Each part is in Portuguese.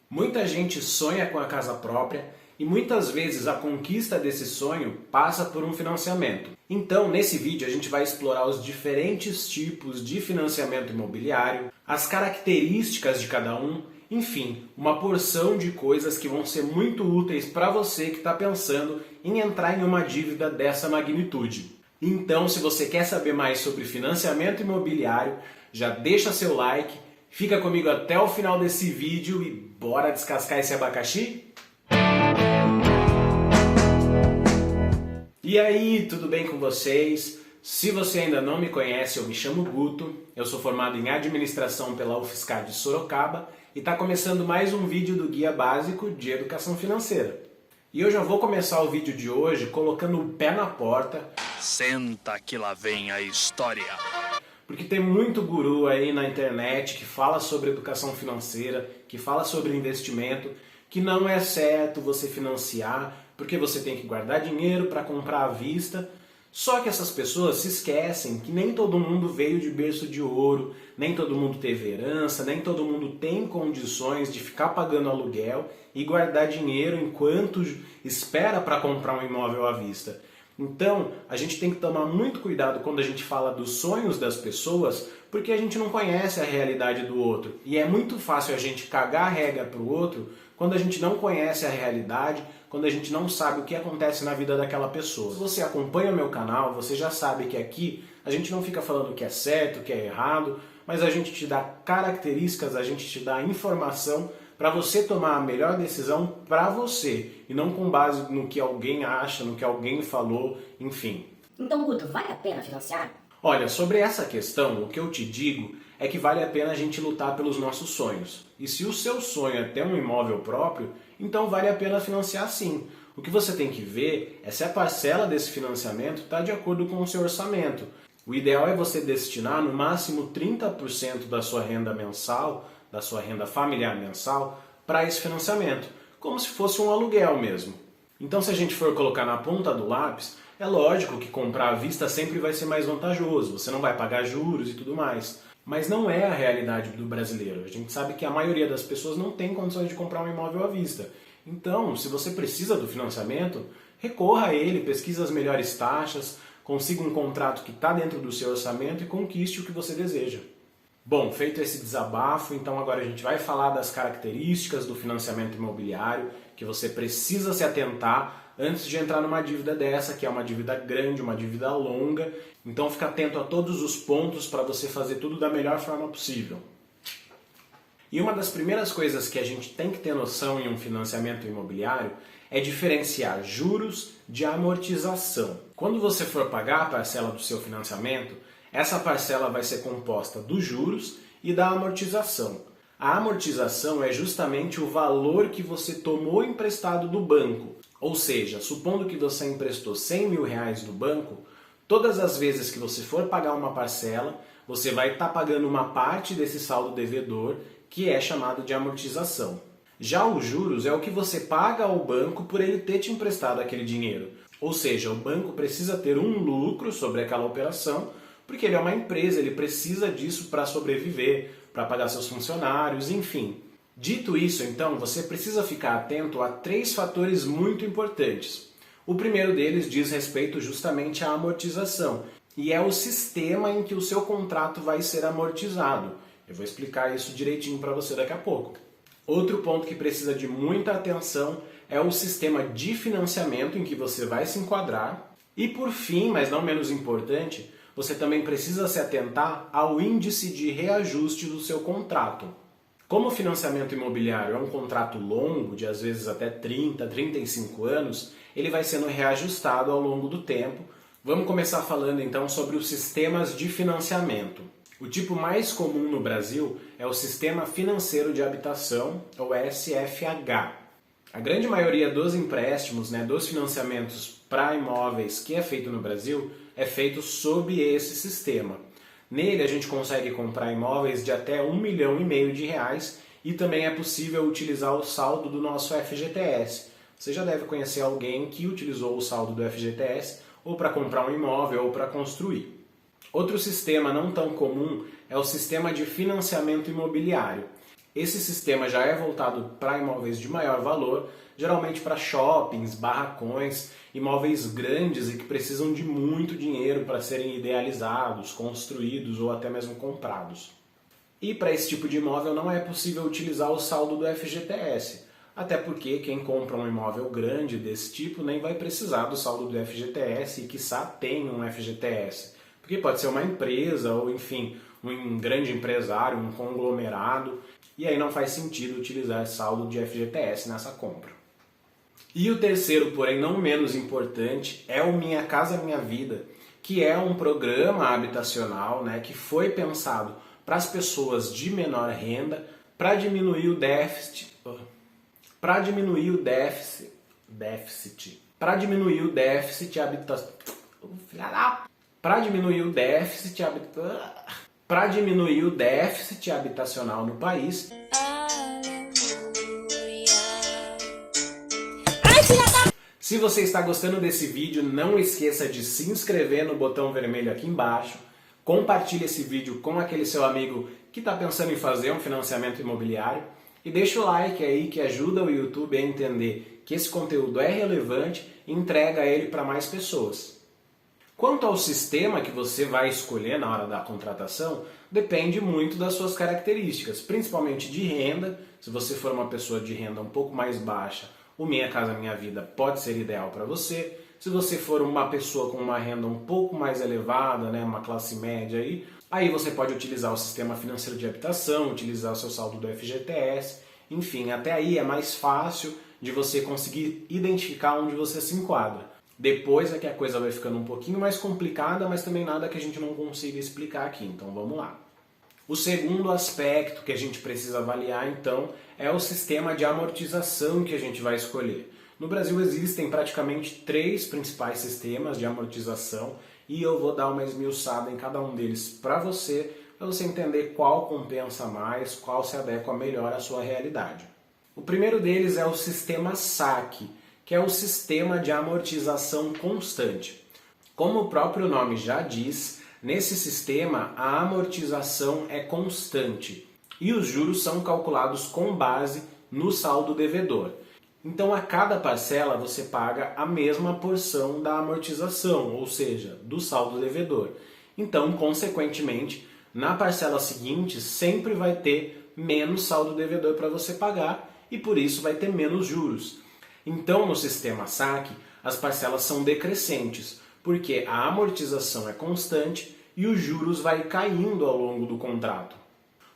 Muita gente sonha com a casa própria e muitas vezes a conquista desse sonho passa por um financiamento. Então, nesse vídeo a gente vai explorar os diferentes tipos de financiamento imobiliário, as características de cada um, enfim, uma porção de coisas que vão ser muito úteis para você que está pensando em entrar em uma dívida dessa magnitude. Então, se você quer saber mais sobre financiamento imobiliário, já deixa seu like, fica comigo até o final desse vídeo e bora descascar esse abacaxi? E aí, tudo bem com vocês? Se você ainda não me conhece, eu me chamo Guto, eu sou formado em Administração pela UFSCar de Sorocaba e está começando mais um vídeo do Guia Básico de Educação Financeira. E eu já vou começar o vídeo de hoje colocando o pé na porta. Senta que lá vem a história. Porque tem muito guru aí na internet que fala sobre educação financeira, que fala sobre investimento, que não é certo você financiar, porque você tem que guardar dinheiro para comprar à vista. Só que essas pessoas se esquecem que nem todo mundo veio de berço de ouro, nem todo mundo teve herança, nem todo mundo tem condições de ficar pagando aluguel e guardar dinheiro enquanto espera para comprar um imóvel à vista. Então, a gente tem que tomar muito cuidado quando a gente fala dos sonhos das pessoas, porque a gente não conhece a realidade do outro. E é muito fácil a gente cagar a regra para o outro quando a gente não conhece a realidade, quando a gente não sabe o que acontece na vida daquela pessoa. Se você acompanha o meu canal, você já sabe que aqui a gente não fica falando o que é certo, o que é errado, mas a gente te dá características, a gente te dá informação para você tomar a melhor decisão para você, e não com base no que alguém acha, no que alguém falou, enfim. Então, Guto, vale a pena financiar? Olha, sobre essa questão, o que eu te digo é que vale a pena a gente lutar pelos nossos sonhos. E se o seu sonho é ter um imóvel próprio, então vale a pena financiar sim. O que você tem que ver é se a parcela desse financiamento está de acordo com o seu orçamento. O ideal é você destinar no máximo 30% da sua renda mensal, da sua renda familiar mensal, para esse financiamento, como se fosse um aluguel mesmo. Então, se a gente for colocar na ponta do lápis, é lógico que comprar à vista sempre vai ser mais vantajoso, você não vai pagar juros e tudo mais. Mas não é a realidade do brasileiro. A gente sabe que a maioria das pessoas não tem condições de comprar um imóvel à vista. Então, se você precisa do financiamento, recorra a ele, pesquise as melhores taxas, consiga um contrato que está dentro do seu orçamento e conquiste o que você deseja. Bom, feito esse desabafo, então agora a gente vai falar das características do financiamento imobiliário que você precisa se atentar antes de entrar numa dívida dessa, que é uma dívida grande, uma dívida longa. Então fica atento a todos os pontos para você fazer tudo da melhor forma possível. E uma das primeiras coisas que a gente tem que ter noção em um financiamento imobiliário é diferenciar juros de amortização. Quando você for pagar a parcela do seu financiamento, essa parcela vai ser composta dos juros e da amortização. A amortização é justamente o valor que você tomou emprestado do banco. Ou seja, supondo que você emprestou 100 mil reais do banco, todas as vezes que você for pagar uma parcela, você vai estar pagando uma parte desse saldo devedor, que é chamado de amortização. Já os juros é o que você paga ao banco por ele ter te emprestado aquele dinheiro. Ou seja, o banco precisa ter um lucro sobre aquela operação, porque ele é uma empresa, ele precisa disso para sobreviver, para pagar seus funcionários, enfim. Dito isso, então, você precisa ficar atento a 3 fatores muito importantes. O primeiro deles diz respeito justamente à amortização, e é o sistema em que o seu contrato vai ser amortizado. Eu vou explicar isso direitinho para você daqui a pouco. Outro ponto que precisa de muita atenção é o sistema de financiamento em que você vai se enquadrar. E por fim, mas não menos importante, você também precisa se atentar ao índice de reajuste do seu contrato. Como o financiamento imobiliário é um contrato longo, de às vezes até 30, 35 anos, ele vai sendo reajustado ao longo do tempo. Vamos começar falando então sobre os sistemas de financiamento. O tipo mais comum no Brasil é o Sistema Financeiro de Habitação, ou SFH. A grande maioria dos empréstimos, dos financiamentos para imóveis que é feito no Brasil, é feito sob esse sistema. Nele a gente consegue comprar imóveis de até R$1,5 milhão de reais e também é possível utilizar o saldo do nosso FGTS. Você já deve conhecer alguém que utilizou o saldo do FGTS ou para comprar um imóvel ou para construir. Outro sistema não tão comum é o sistema de financiamento imobiliário. Esse sistema já é voltado para imóveis de maior valor, geralmente para shoppings, barracões, imóveis grandes e que precisam de muito dinheiro para serem idealizados, construídos ou até mesmo comprados. E para esse tipo de imóvel não é possível utilizar o saldo do FGTS, até porque quem compra um imóvel grande desse tipo nem vai precisar do saldo do FGTS e quiçá tem um FGTS, porque pode ser uma empresa ou enfim, um grande empresário, um conglomerado, e aí não faz sentido utilizar saldo de FGTS nessa compra. E o terceiro, porém não menos importante, é o Minha Casa Minha Vida, que é um programa habitacional, né, que foi pensado para as pessoas de menor renda para diminuir o déficit habitacional no país. Se você está gostando desse vídeo, não esqueça de se inscrever no botão vermelho aqui embaixo, compartilhe esse vídeo com aquele seu amigo que está pensando em fazer um financiamento imobiliário e deixa o like aí que ajuda o YouTube a entender que esse conteúdo é relevante e entrega ele para mais pessoas. Quanto ao sistema que você vai escolher na hora da contratação, depende muito das suas características, principalmente de renda. Se você for uma pessoa de renda um pouco mais baixa, o Minha Casa Minha Vida pode ser ideal para você. Se você for uma pessoa com uma renda um pouco mais elevada, né, uma classe média, aí você pode utilizar o sistema financeiro de habitação, utilizar o seu saldo do FGTS. Enfim, até aí é mais fácil de você conseguir identificar onde você se enquadra. Depois é que a coisa vai ficando um pouquinho mais complicada, mas também nada que a gente não consiga explicar aqui, então vamos lá. O segundo aspecto que a gente precisa avaliar, então, é o sistema de amortização que a gente vai escolher. No Brasil existem praticamente 3 principais sistemas de amortização e eu vou dar uma esmiuçada em cada um deles para você entender qual compensa mais, qual se adequa melhor à sua realidade. O primeiro deles é o sistema SAC, que é o sistema de amortização constante. Como o próprio nome já diz, nesse sistema a amortização é constante e os juros são calculados com base no saldo devedor. Então a cada parcela você paga a mesma porção da amortização, ou seja, do saldo devedor. Então, consequentemente, na parcela seguinte sempre vai ter menos saldo devedor para você pagar e por isso vai ter menos juros. Então no sistema SAC as parcelas são decrescentes, porque a amortização é constante e os juros vai caindo ao longo do contrato.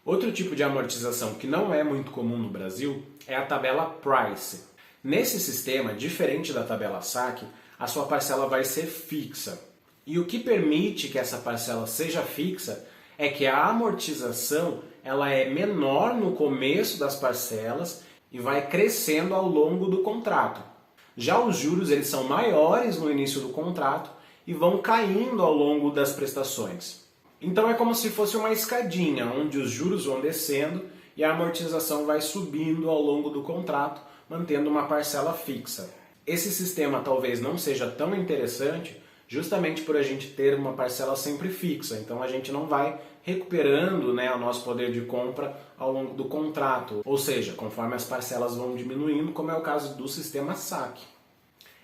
Outro tipo de amortização que não é muito comum no Brasil é a tabela Price. Nesse sistema, diferente da tabela SAC, a sua parcela vai ser fixa. E o que permite que essa parcela seja fixa é que a amortização ela é menor no começo das parcelas e vai crescendo ao longo do contrato. Já os juros eles são maiores no início do contrato e vão caindo ao longo das prestações. Então é como se fosse uma escadinha, onde os juros vão descendo e a amortização vai subindo ao longo do contrato, mantendo uma parcela fixa. Esse sistema talvez não seja tão interessante, justamente por a gente ter uma parcela sempre fixa. Então a gente não vai recuperando, né, o nosso poder de compra ao longo do contrato, ou seja, conforme as parcelas vão diminuindo, como é o caso do sistema SAC.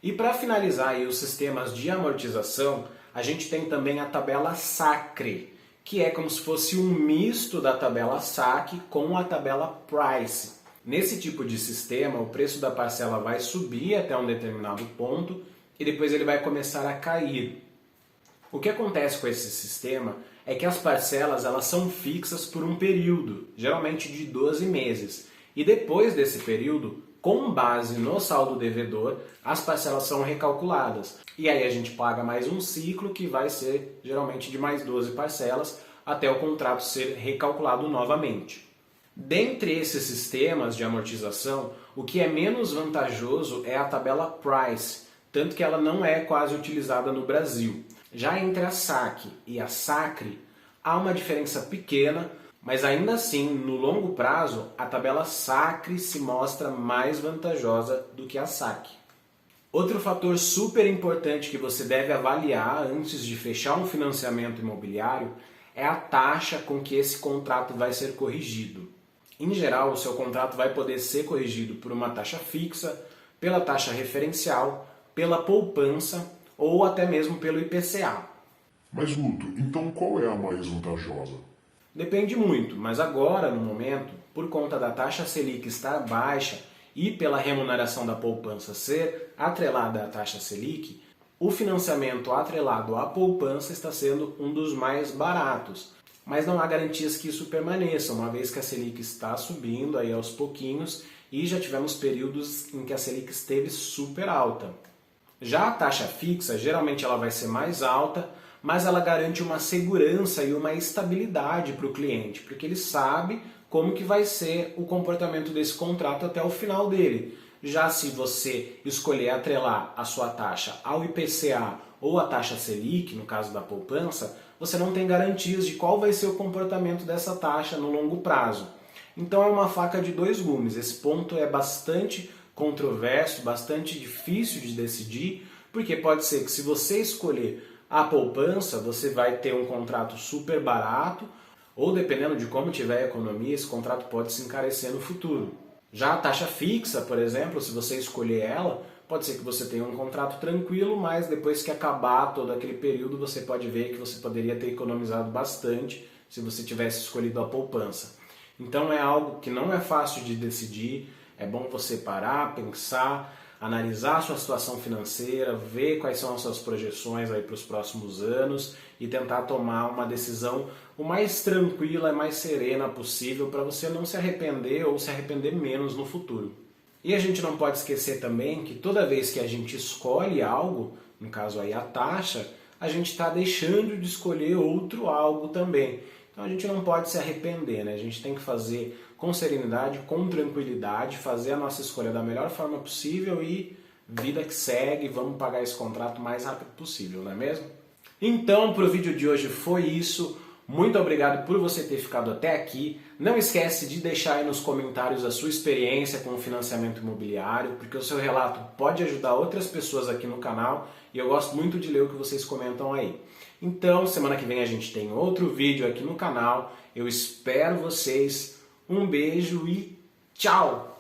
E para finalizar aí os sistemas de amortização, a gente tem também a tabela SACRE, que é como se fosse um misto da tabela SAC com a tabela Price. Nesse tipo de sistema, o preço da parcela vai subir até um determinado ponto e depois ele vai começar a cair. O que acontece com esse sistema é que as parcelas elas são fixas por um período, geralmente de 12 meses. E depois desse período, com base no saldo devedor, as parcelas são recalculadas. E aí a gente paga mais um ciclo que vai ser geralmente de mais 12 parcelas até o contrato ser recalculado novamente. Dentre esses sistemas de amortização, o que é menos vantajoso é a tabela Price, tanto que ela não é quase utilizada no Brasil. Já entre a SAC e a SACRE, há uma diferença pequena, mas ainda assim, no longo prazo, a tabela SACRE se mostra mais vantajosa do que a SAC. Outro fator super importante que você deve avaliar antes de fechar um financiamento imobiliário é a taxa com que esse contrato vai ser corrigido. Em geral, o seu contrato vai poder ser corrigido por uma taxa fixa, pela taxa referencial, pela poupança ou até mesmo pelo IPCA. Mas Guto, então qual é a mais vantajosa? Depende muito, mas agora, no momento, por conta da taxa Selic estar baixa e pela remuneração da poupança ser atrelada à taxa Selic, o financiamento atrelado à poupança está sendo um dos mais baratos. Mas não há garantias que isso permaneça, uma vez que a Selic está subindo aí aos pouquinhos e já tivemos períodos em que a Selic esteve super alta. Já a taxa fixa, geralmente ela vai ser mais alta, mas ela garante uma segurança e uma estabilidade para o cliente, porque ele sabe como que vai ser o comportamento desse contrato até o final dele. Já se você escolher atrelar a sua taxa ao IPCA ou à taxa Selic, no caso da poupança, você não tem garantias de qual vai ser o comportamento dessa taxa no longo prazo. Então é uma faca de dois gumes. Esse ponto é bastante controverso, bastante difícil de decidir, porque pode ser que se você escolher a poupança, você vai ter um contrato super barato, ou dependendo de como tiver a economia, esse contrato pode se encarecer no futuro. Já a taxa fixa, por exemplo, se você escolher ela, pode ser que você tenha um contrato tranquilo, mas depois que acabar todo aquele período, você pode ver que você poderia ter economizado bastante se você tivesse escolhido a poupança. Então é algo que não é fácil de decidir, é bom você parar, pensar, analisar a sua situação financeira, ver quais são as suas projeções aí para os próximos anos e tentar tomar uma decisão o mais tranquila e mais serena possível para você não se arrepender ou se arrepender menos no futuro. E a gente não pode esquecer também que toda vez que a gente escolhe algo, no caso aí a taxa, a gente está deixando de escolher outro algo também. Então a gente não pode se arrepender, né? A gente tem que fazer com serenidade, com tranquilidade, fazer a nossa escolha da melhor forma possível e vida que segue, vamos pagar esse contrato o mais rápido possível, não é mesmo? Então, para o vídeo de hoje foi isso. Muito obrigado por você ter ficado até aqui. Não esquece de deixar aí nos comentários a sua experiência com o financiamento imobiliário, porque o seu relato pode ajudar outras pessoas aqui no canal e eu gosto muito de ler o que vocês comentam aí. Então, semana que vem a gente tem outro vídeo aqui no canal. Eu espero vocês. Um beijo e tchau!